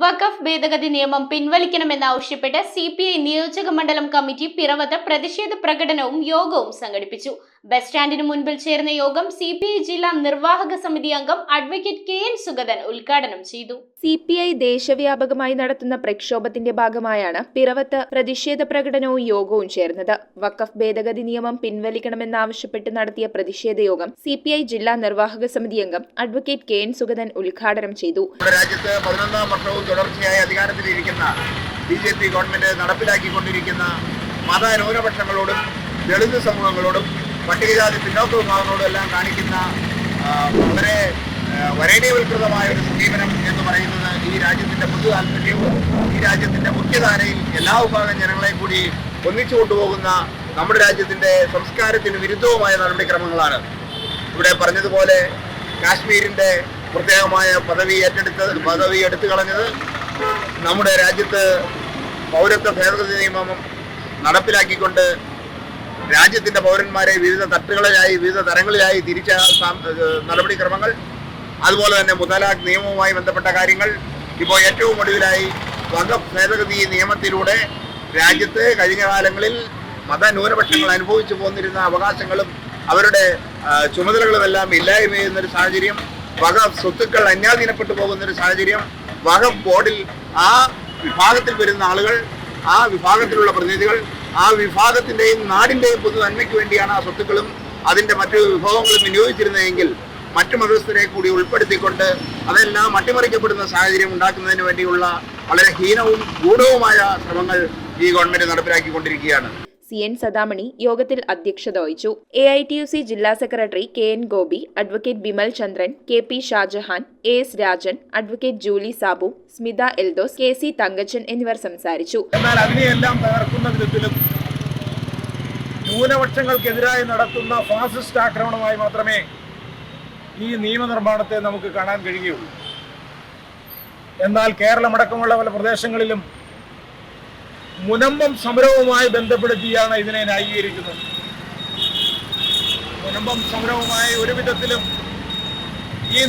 വഖഫ് ഭേദഗതി നിയമം പിൻവലിക്കണമെന്നാവശ്യപ്പെട്ട് CPI നിയോജക മണ്ഡലം കമ്മിറ്റി പിറവത്ത് പ്രതിഷേധ പ്രകടനവും യോഗവും സംഘടിപ്പിച്ചു. ബസ് സ്റ്റാൻഡിന് മുൻപിൽ ചേർന്ന യോഗം CPI ജില്ലാ നിർവാഹക സമിതി അംഗം അഡ്വക്കേറ്റ് KN സുഗതൻ ഉദ്ഘാടനം ചെയ്തു. CPI ദേശവ്യാപകമായി നടത്തുന്ന പ്രക്ഷോഭത്തിന്റെ ഭാഗമായാണ് പിറവത്ത് പ്രതിഷേധ പ്രകടനവും യോഗവും ചേർന്നത്. വഖഫ് ഭേദഗതി നിയമം പിൻവലിക്കണമെന്നാവശ്യപ്പെട്ട് നടത്തിയ പ്രതിഷേധ യോഗം CPI ജില്ലാ നിർവാഹക സമിതി അംഗം അഡ്വക്കേറ്റ് KN സുഗതൻ ഉദ്ഘാടനം ചെയ്തു. രാജ്യത്ത് 11ാം വർഷവും തുടർച്ചയായി അധികാരത്തിലിരിക്കുന്ന BJP ഗവൺമെന്റ് നടപ്പിലാക്കിക്കൊണ്ടിരിക്കുന്ന മതന്യൂനപക്ഷങ്ങളോടും ദളിത് സമൂഹങ്ങളോടും പട്ടികജാതി പിന്നോക്ക വിഭാഗങ്ങളോടും എല്ലാം കാണിക്കുന്ന വളരെ വരേണ്യവൽകൃതമായ ഒരു സമീപനം എന്ന് പറയുന്നത് ഈ രാജ്യത്തിന്റെ പൊതു താല്പര്യവും ഈ രാജ്യത്തിന്റെ മുഖ്യധാരയിൽ എല്ലാ വിഭാഗം ജനങ്ങളെ കൂടി ഒന്നിച്ചു കൊണ്ടുപോകുന്ന നമ്മുടെ രാജ്യത്തിന്റെ സംസ്കാരത്തിന് വിരുദ്ധവുമായ നടപടിക്രമങ്ങളാണ്. ഇവിടെ പറഞ്ഞതുപോലെ കാശ്മീരിന്റെ പ്രത്യേകമായ പദവി എടുത്തു കളഞ്ഞത്, നമ്മുടെ രാജ്യത്ത് പൗരത്വ ഭേദഗതി നിയമം നടപ്പിലാക്കിക്കൊണ്ട് രാജ്യത്തിന്റെ പൗരന്മാരെ വിവിധ തട്ടുകളിലായി വിവിധ തരങ്ങളിലായി തിരിച്ച നടപടിക്രമങ്ങൾ, അതുപോലെ തന്നെ മുത്തലാഖ് നിയമവുമായി ബന്ധപ്പെട്ട കാര്യങ്ങൾ, ഇപ്പോൾ ഏറ്റവും ഒടുവിലായി വഖഫ് ഭേദഗതി നിയമത്തിലൂടെ രാജ്യത്ത് കഴിഞ്ഞ കാലങ്ങളിൽ മതന്യൂനപക്ഷങ്ങൾ അനുഭവിച്ചു പോന്നിരുന്ന അവകാശങ്ങളും അവരുടെ ചുമതലകളുമെല്ലാം ഇല്ലായ്മ ചെയ്യുന്നൊരു സാഹചര്യം, വഖഫ് സ്വത്തുക്കൾ അന്യാധീനപ്പെട്ടു പോകുന്നൊരു സാഹചര്യം, വഖഫ് ബോർഡിൽ ആ വിഭാഗത്തിൽ വരുന്ന ആളുകൾ, ആ വിഭാഗത്തിലുള്ള പ്രതിനിധികൾ, ആ വിഭാഗത്തിന്റെയും നാടിന്റെയും പൊതു നന്മയ്ക്ക് വേണ്ടിയാണ് ആ സ്വത്തുക്കളും അതിന്റെ മറ്റു വിഭവങ്ങളും വിനിയോഗിച്ചിരുന്നതെങ്കിൽ മറ്റു മതസ്ഥരെ കൂടി ഉൾപ്പെടുത്തിക്കൊണ്ട് അതെല്ലാം അട്ടിമറിക്കപ്പെടുന്ന സാഹചര്യം ഉണ്ടാക്കുന്നതിന് വേണ്ടിയുള്ള വളരെ ഹീനവും ഗൂഢവുമായ ശ്രമങ്ങൾ ഈ ഗവൺമെന്റ് നടപ്പിലാക്കിക്കൊണ്ടിരിക്കുകയാണ്. CN സദാമണി യോഗത്തിൽ അധ്യക്ഷത വഹിച്ചു. AITUC ജില്ലാ secretary KN Gopi, advocate Bimal Chandran, KP Shajahan, AS Rajan, advocate Julie Sabu, Smitha Eldhose, KC Thankachan എന്നിവർ സംസാരിച്ചു. എന്നാൽ അതിനെയെല്ലാം തകർക്കുന്ന വിധത്തിലും ന്യൂനപക്ഷങ്ങൾക്കെതിരായി നടത്തുന്ന ഫാസിസ്റ്റ് ആക്രമണമായി മാത്രമേ ഈ നിയമനിർമ്മാണത്തെ നമുക്ക് കാണാൻ കഴിയുകയുള്ളൂ. എന്നാൽ കേരളമടക്കമുള്ള പല പ്രദേശങ്ങളിലും മുനമ്പം സമരവുമായി ബന്ധപ്പെടുത്തിയാണ് ഇതിനെ ന്യായീകരിക്കുന്നത്. മുനമ്പം സമരവുമായി ഒരു വിധത്തിലും ഈ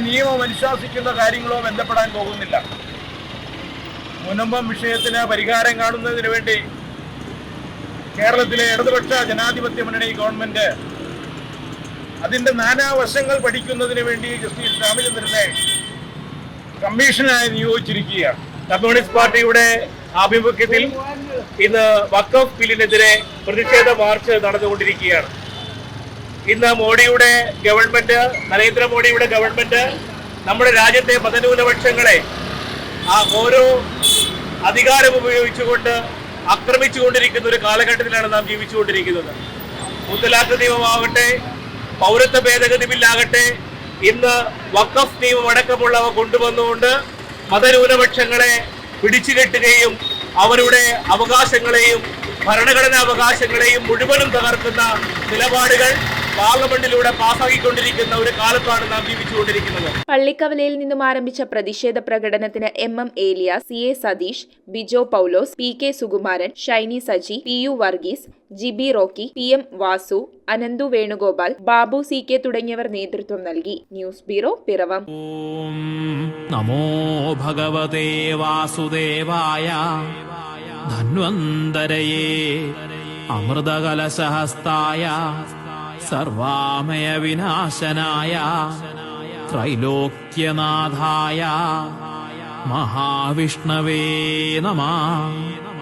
നിയമം അനുശാസിക്കുന്ന കാര്യങ്ങളോ ബന്ധപ്പെടാൻ പോകുന്നില്ല. മുനമ്പം വിഷയത്തിന് പരിഹാരം കാണുന്നതിന് വേണ്ടി കേരളത്തിലെ ഇടതുപക്ഷ ജനാധിപത്യ മുന്നണി ഗവൺമെന്റ് അതിന്റെ നാനാവശങ്ങൾ പഠിക്കുന്നതിന് വേണ്ടി ജസ്റ്റിസ് രാമചന്ദ്രനെ കമ്മീഷനായി നിയോഗിച്ചിരിക്കുകയാണ്. കമ്മ്യൂണിസ്റ്റ് പാർട്ടിയുടെ ആഭിമുഖ്യത്തിൽ ഇന്ന് വഖഫ് ബില്ലിനെതിരെ പ്രതിഷേധ മാർച്ച് നടന്നുകൊണ്ടിരിക്കുകയാണ്. ഇന്ന് മോഡിയുടെ ഗവൺമെന്റ്, നരേന്ദ്രമോദിയുടെ ഗവൺമെന്റ് നമ്മുടെ രാജ്യത്തെ മതന്യൂനപക്ഷങ്ങളെ ഓരോ അധികാരം ഉപയോഗിച്ചുകൊണ്ട് ആക്രമിച്ചുകൊണ്ടിരിക്കുന്ന ഒരു കാലഘട്ടത്തിലാണ് നാം ജീവിച്ചുകൊണ്ടിരിക്കുന്നത്. മുത്തലാഖ് നിയമമാകട്ടെ, പൗരത്വ ഭേദഗതി ബില്ലാകട്ടെ, ഇന്ന് വഖഫ് നിയമം അടക്കമുള്ളവ കൊണ്ടുവന്നുകൊണ്ട് മതന്യൂനപക്ഷങ്ങളെ പിടിച്ചുകെട്ടുകയും അവരുടെ അവകാശങ്ങളെയും ഭരണഘടനാ അവകാശങ്ങളെയും മുഴുവനും തകർക്കുന്ന നിലപാടുകൾ പാർലമെന്റിലൂടെ പാസ്സാക്കിക്കൊണ്ടിരിക്കുന്ന ഒരു കാലത്താണ് നാം ജീവിച്ചുകൊണ്ടിരിക്കുന്നത്. പള്ളിക്കവലയിൽ നിന്നും ആരംഭിച്ച പ്രതിഷേധ പ്രകടനത്തിന് MM ഏലിയാസ്, CA സതീഷ്, ബിജോ പൗലോസ്, PK Sukumaran, Shiny Saji, PU Varghese, GB Rocky, PM Vasu, Ananthu Venugopal, Babu CK തുടങ്ങിയവർ നേതൃത്വം നൽകി. News bureau, Piravom. നമോ ഭഗവതേ വാസുദേവായ ധന്വന്തരയേ അമൃതകലശഹസ്തായ സർവാമയ വിനാശനായ ത്രൈലോക്യനാഥായ മഹാവിഷ്ണവേ നമഃ.